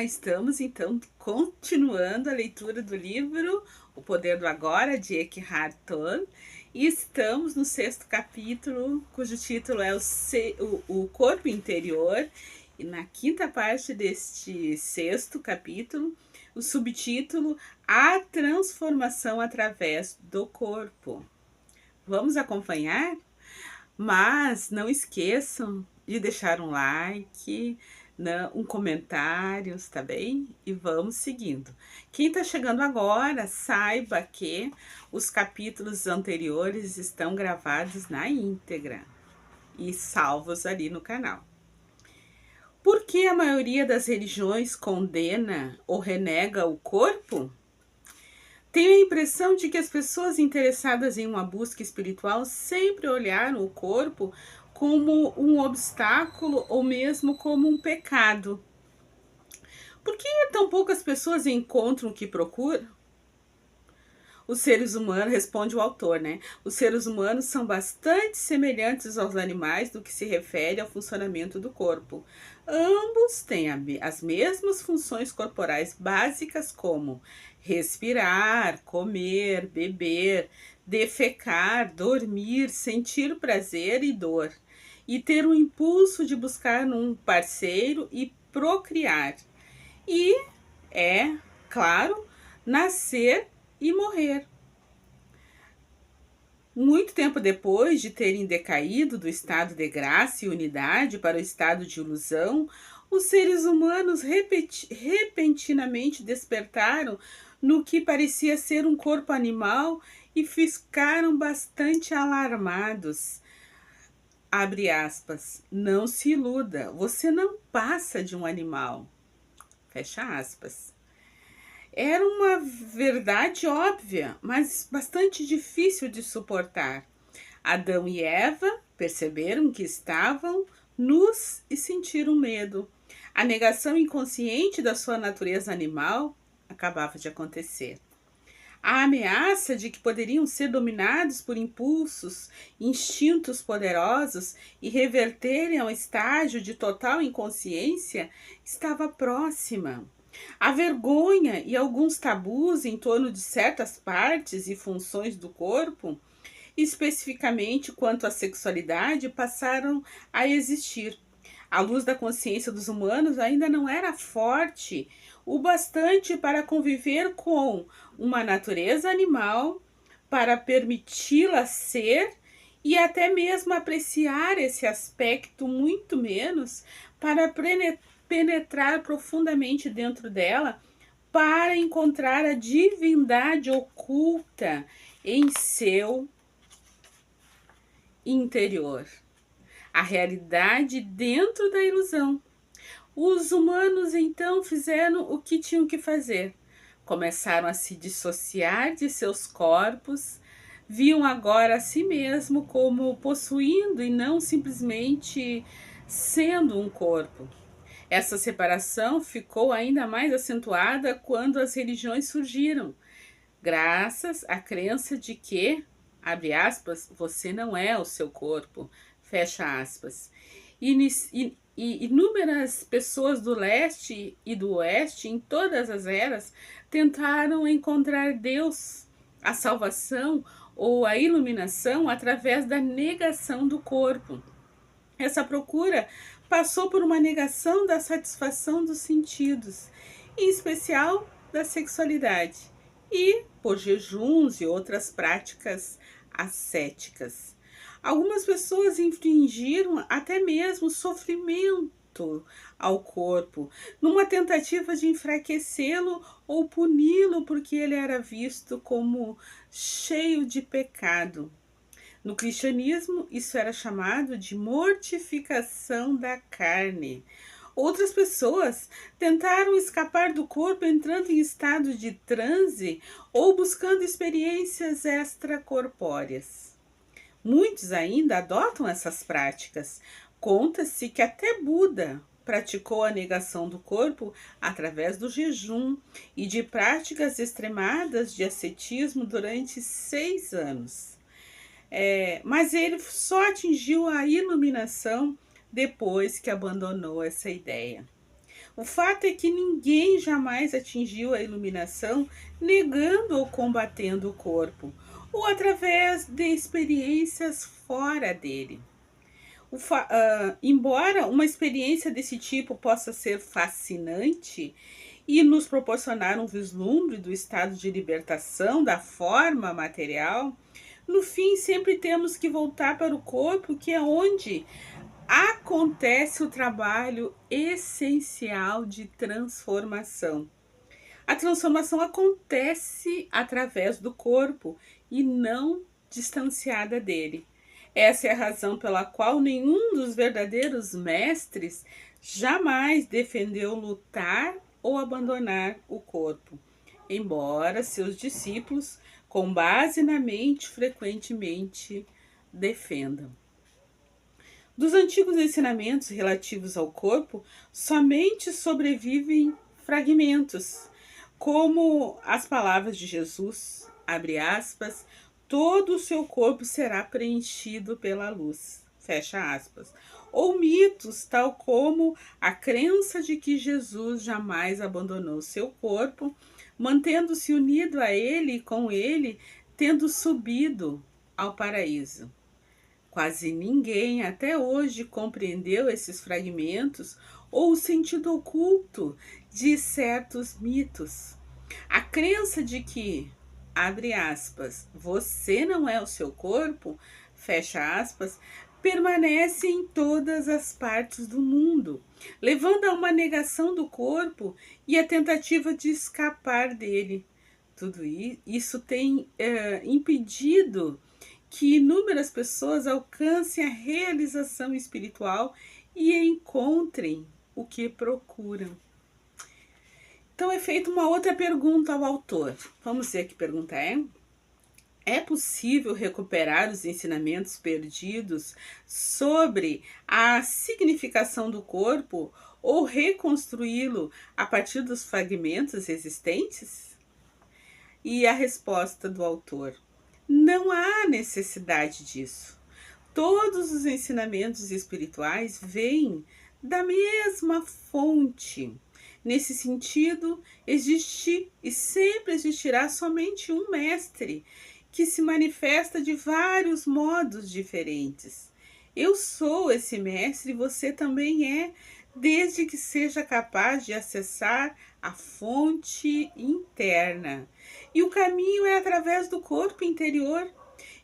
estamos então continuando a leitura do livro O Poder do Agora, de Eckhart Tolle, e estamos no 6º capítulo, cujo título é o Corpo Interior, e na 5ª parte deste 6º capítulo, o subtítulo A Transformação através do Corpo. Vamos acompanhar? Mas não esqueçam de deixar um like, um comentário, tá bem? E vamos seguindo. Quem está chegando agora, saiba que os capítulos anteriores estão gravados na íntegra e salvos ali no canal. Por que a maioria das religiões condena ou renega o corpo? Tenho a impressão de que as pessoas interessadas em uma busca espiritual sempre olharam o corpo como um obstáculo ou mesmo como um pecado. Por que tão poucas pessoas encontram o que procuram? Os seres humanos, responde o autor, né? Os seres humanos são bastante semelhantes aos animais no que se refere ao funcionamento do corpo. Ambos têm as mesmas funções corporais básicas como respirar, comer, beber, defecar, dormir, sentir prazer e dor, e ter o impulso de buscar um parceiro e procriar. E claro, nascer e morrer. Muito tempo depois de terem decaído do estado de graça e unidade para o estado de ilusão, os seres humanos repentinamente despertaram no que parecia ser um corpo animal e ficaram bastante alarmados. Abre aspas, não se iluda, você não passa de um animal. Fecha aspas. Era uma verdade óbvia, mas bastante difícil de suportar. Adão e Eva perceberam que estavam nus e sentiram medo. A negação inconsciente da sua natureza animal acabava de acontecer. A ameaça de que poderiam ser dominados por impulsos, instintos poderosos e reverterem ao estágio de total inconsciência estava próxima. A vergonha e alguns tabus em torno de certas partes e funções do corpo, especificamente quanto à sexualidade, passaram a existir. A luz da consciência dos humanos ainda não era forte o bastante para conviver com uma natureza animal, para permiti-la ser e até mesmo apreciar esse aspecto, muito menos para penetrar profundamente dentro dela para encontrar a divindade oculta em seu interior. A realidade dentro da ilusão. Os humanos então fizeram o que tinham que fazer. Começaram a se dissociar de seus corpos, viam agora a si mesmo como possuindo e não simplesmente sendo um corpo. Essa separação ficou ainda mais acentuada quando as religiões surgiram, graças à crença de que, abre aspas, você não é o seu corpo, fecha aspas. E inúmeras pessoas do leste e do oeste, em todas as eras, tentaram encontrar Deus, a salvação ou a iluminação através da negação do corpo. Essa procura passou por uma negação da satisfação dos sentidos, em especial da sexualidade, e por jejuns e outras práticas ascéticas. Algumas pessoas infligiram até mesmo sofrimento ao corpo, numa tentativa de enfraquecê-lo ou puni-lo porque ele era visto como cheio de pecado. No cristianismo, isso era chamado de mortificação da carne. Outras pessoas tentaram escapar do corpo entrando em estado de transe ou buscando experiências extracorpóreas. Muitos ainda adotam essas práticas. Conta-se que até Buda praticou a negação do corpo através do jejum e de práticas extremadas de ascetismo durante 6 anos. Mas ele só atingiu a iluminação depois que abandonou essa ideia. O fato é que ninguém jamais atingiu a iluminação negando ou combatendo o corpo, ou através de experiências fora dele. Embora uma experiência desse tipo possa ser fascinante e nos proporcionar um vislumbre do estado de libertação da forma material, no fim sempre temos que voltar para o corpo, que é onde acontece o trabalho essencial de transformação. A transformação acontece através do corpo e não distanciada dele. Essa é a razão pela qual nenhum dos verdadeiros mestres jamais defendeu lutar ou abandonar o corpo, embora seus discípulos, com base na mente, frequentemente defendam. Dos antigos ensinamentos relativos ao corpo, somente sobrevivem fragmentos, como as palavras de Jesus, abre aspas, todo o seu corpo será preenchido pela luz, fecha aspas. Ou mitos, tal como a crença de que Jesus jamais abandonou seu corpo, mantendo-se unido a ele e com ele, tendo subido ao paraíso. Quase ninguém até hoje compreendeu esses fragmentos ou o sentido oculto de certos mitos. A crença de que, abre aspas, você não é o seu corpo, fecha aspas, permanece em todas as partes do mundo, levando a uma negação do corpo e a tentativa de escapar dele. Tudo isso tem impedido que inúmeras pessoas alcancem a realização espiritual e encontrem o que procuram. Então é feita uma outra pergunta ao autor. Vamos ver que pergunta é? É possível recuperar os ensinamentos perdidos sobre a significação do corpo ou reconstruí-lo a partir dos fragmentos existentes? E a resposta do autor: não há necessidade disso. Todos os ensinamentos espirituais vêm da mesma fonte. Nesse sentido, existe e sempre existirá somente um mestre que se manifesta de vários modos diferentes. Eu sou esse mestre e você também é, desde que seja capaz de acessar a fonte interna. E o caminho é através do corpo interior.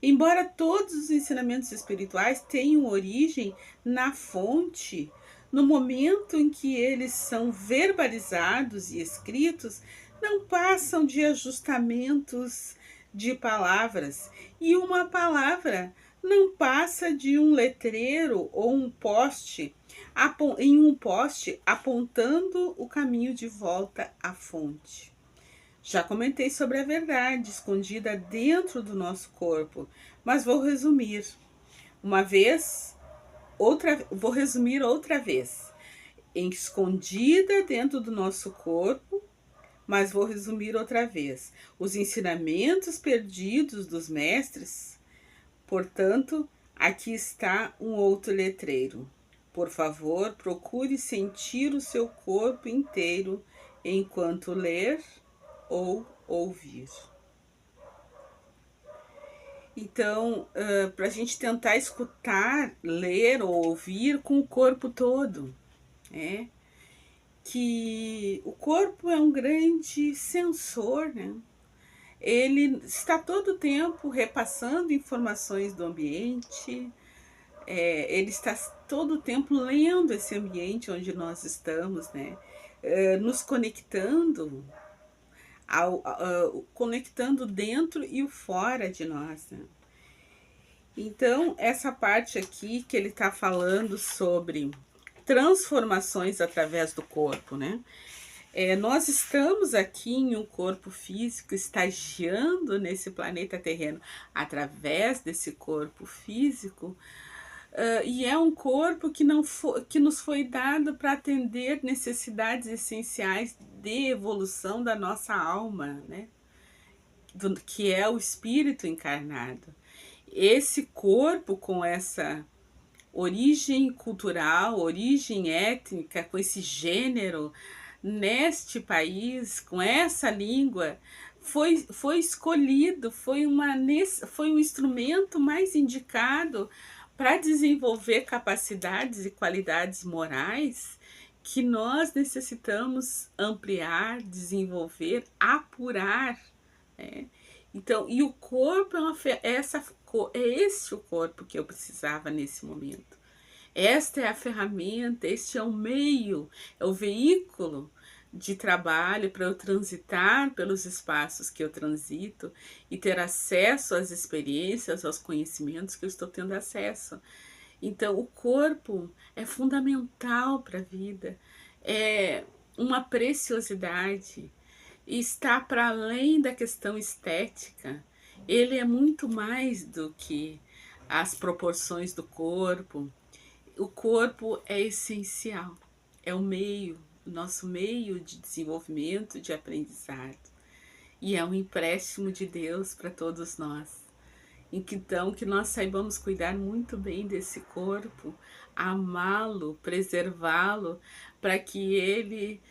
Embora todos os ensinamentos espirituais tenham origem na fonte, no momento em que eles são verbalizados e escritos, não passam de ajustamentos de palavras, e uma palavra não passa de um letreiro ou um poste em um poste apontando o caminho de volta à fonte. Já comentei sobre a verdade escondida dentro do nosso corpo, mas vou resumir outra vez. Escondida dentro do nosso corpo, mas vou resumir outra vez. Os ensinamentos perdidos dos mestres. Portanto, aqui está um outro letreiro. Por favor, procure sentir o seu corpo inteiro enquanto ler ou ouvir. Então, para a gente tentar escutar, ler ou ouvir com o corpo todo, né? Que o corpo é um grande sensor, né? Ele está todo o tempo repassando informações do ambiente, ele está todo o tempo lendo esse ambiente onde nós estamos, né? Nos conectando, conectando dentro e o fora de nós, né? Então, essa parte aqui que ele está falando sobre transformações através do corpo, né? Nós estamos aqui em um corpo físico, estagiando nesse planeta terreno através desse corpo físico, e é um corpo que nos foi dado para atender necessidades essenciais de evolução da nossa alma, né? Que é o espírito encarnado. Esse corpo com essa origem cultural, origem étnica, com esse gênero, neste país, com essa língua, foi escolhido, foi um instrumento mais indicado para desenvolver capacidades e qualidades morais que nós necessitamos ampliar, desenvolver, apurar, né? Então, e o corpo é esse o corpo que eu precisava nesse momento. Esta é a ferramenta, este é o meio, é o veículo de trabalho para eu transitar pelos espaços que eu transito e ter acesso às experiências, aos conhecimentos que eu estou tendo acesso. Então, o corpo é fundamental para a vida, é uma preciosidade, e está para além da questão estética. Ele é muito mais do que as proporções do corpo. O corpo é essencial, é o nosso meio de desenvolvimento, de aprendizado, e é um empréstimo de Deus para todos nós. Então, que nós saibamos cuidar muito bem desse corpo, amá-lo, preservá-lo, para que ele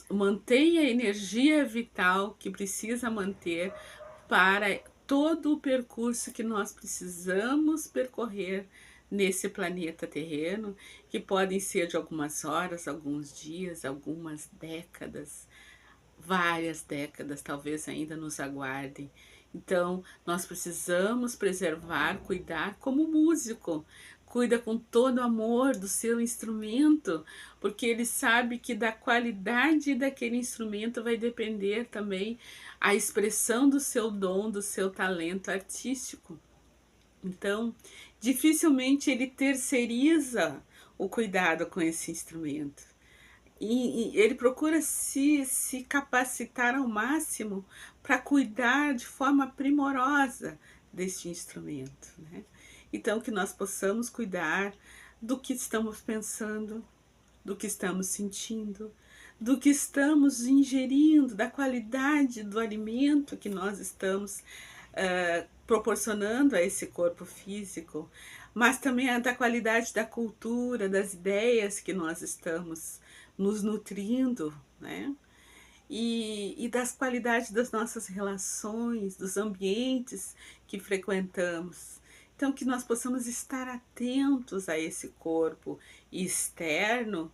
mantenha a energia vital que precisa manter para todo o percurso que nós precisamos percorrer nesse planeta terreno, que podem ser de algumas horas, alguns dias, algumas décadas, várias décadas talvez ainda nos aguardem. Então, nós precisamos preservar, cuidar como músico. Cuida com todo amor do seu instrumento, porque ele sabe que da qualidade daquele instrumento vai depender também a expressão do seu dom, do seu talento artístico. Então, dificilmente ele terceiriza o cuidado com esse instrumento. E ele procura se capacitar ao máximo para cuidar de forma primorosa deste instrumento, né? Então, que nós possamos cuidar do que estamos pensando, do que estamos sentindo, do que estamos ingerindo, da qualidade do alimento que nós estamos proporcionando a esse corpo físico, mas também da qualidade da cultura, das ideias que nós estamos nos nutrindo, né? E das qualidades das nossas relações, dos ambientes que frequentamos. Então, que nós possamos estar atentos a esse corpo externo,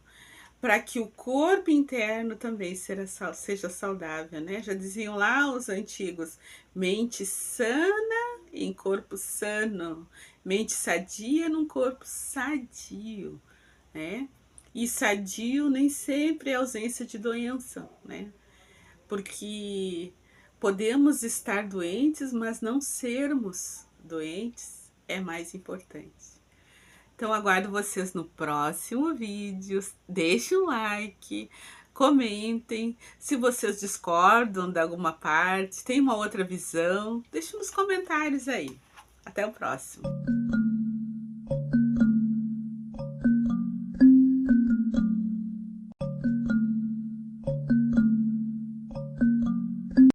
para que o corpo interno também seja saudável, né? Já diziam lá os antigos, mente sana em corpo sano, mente sadia num corpo sadio, né? E sadio nem sempre é ausência de doença, né? Porque podemos estar doentes, mas não sermos doentes é mais importante. Então, aguardo vocês no próximo vídeo. Deixem um like, comentem. Se vocês discordam de alguma parte, tem uma outra visão, deixem nos comentários aí. Até o próximo.